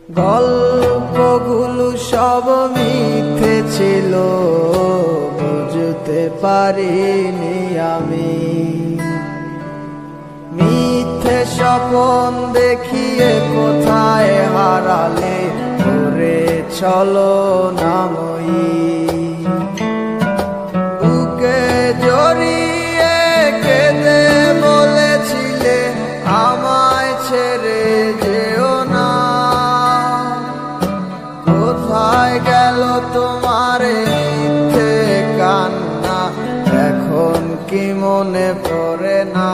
গল্পগুলো সব মিথ্যে ছিল, বুঝতে পারিনি আমি। মিথ্যে স্বপ্ন দেখিয়ে কোথায় হারালে ওরে চলো নাময়ী। বুকে জড়িয়ে কেঁদে বলেছিলে আমায় ছেড়ে যেও না। কোথায় গেল তোমার মিথ্যে কান্না, এখন কি মনে পড়ে না?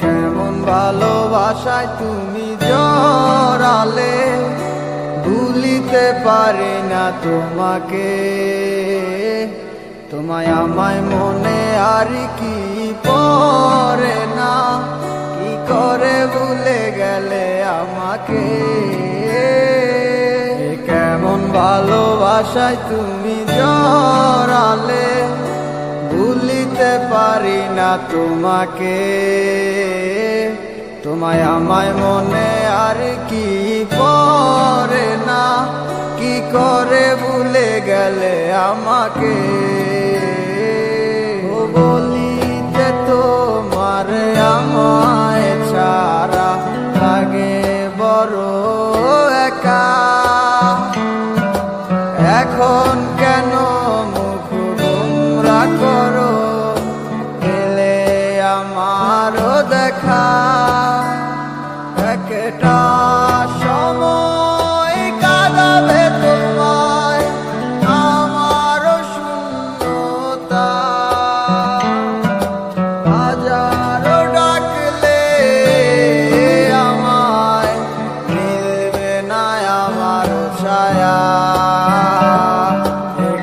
কেমন ভালোবাসায় তুমি জড়ালে, ভুলিতে পারি না তোমাকে। তোমায় আমায় মনে আর কি পড়ে না, কি করে ভুলে গেলে আমাকে। কেমন ভালোবাসায় তুমি জড়ালে, ভুলিতে পারি না তোমাকে। তোমায় আমায় মনে আর কি পড়ে না, কি করে ভুলে গেলে আমাকে। ও বলিতে তোমার আমায় ছাড়া লাগে বড় একা। এখন কেন মুখ গোমরা করো, এলে আমারও দেখা। একটা সময় কাঁদাবে তোমায় আমারও শূন্যতা। হাজারো ডাকলে আমায় মিলবে না আমার ছায়া।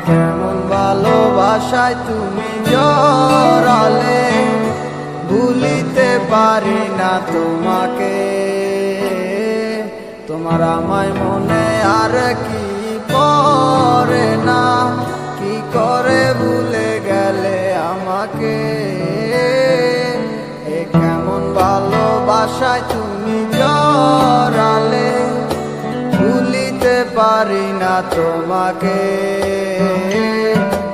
কেমন ভালোবাসায় তুমি জড়ালে, ভুলিতে পারি না তোমাকে। তোমার আমায় মনে আর কি পড়ে না, কি করে ভুলে গেলে আমাকে। কেমন ভালোবাসায় তুমি জড়ালে, ভুলিতে পারি না তোমাকে।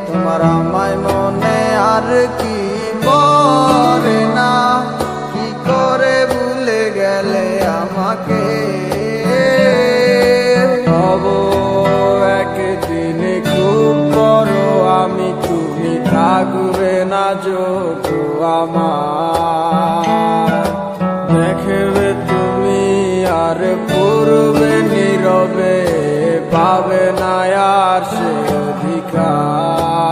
তোমার আমায় মনে আর কি পড়ে না, কি করে ভুলে গেলে আমাকে। হব একদিন খুব বড় আমি, তুমি থাকবে না যোগ আমার। দেখবে তুমি আর পূর্বে নীরবে, পাবে না আর সে অধিকার।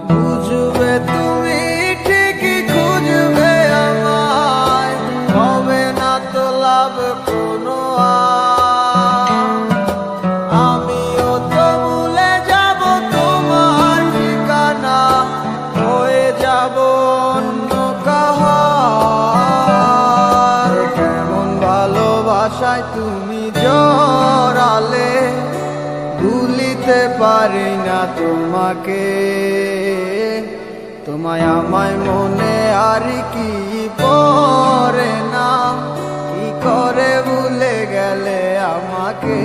বুঝবে তুমি ঠিকই খুঁজবে আমায়, হবে না তো লাভ কোনো আর। আমিও তো ভুলে যাব তোমার ঠিকানা, হয়ে যাব অন্য কাহার। কেমন ভালোবাসায় তুমি জড়ালে, ভুলিতে পারি না তোমাকে। তোমায় আমায় মনে আর কি পড়ে না, কি করে ভুলে গেলে আমাকে।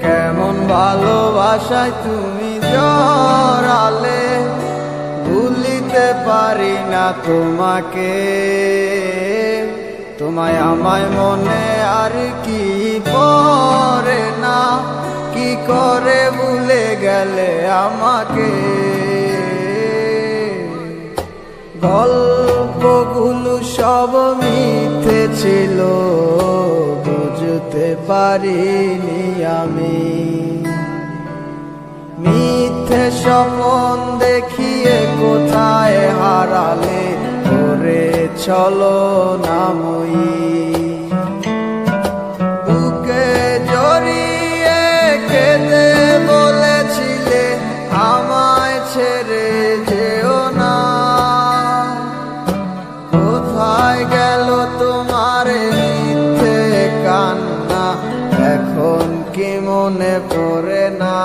কেমন ভালোবাসায় তুমি জড়ালে, ভুলিতে পারি না তোমাকে। তোমায় আমায় মনে আর কি পড়ে না, কি করে ভুলে গেলে আমাকে। গল্পগুলো সব মিথ্যে ছিল, বুঝতে পারিনি আমি। মিথ্যে স্বপ্ন দেখিয়ে কোথায় হারালে ওরে চলো নাময়ী। বুকে জড়িয়ে কেঁদে বলেছিলে আমায় ছেড়ে যেও না। কোথায় গেল তোমার মিথ্যে কান্না, এখন কি মনে পড়ে না?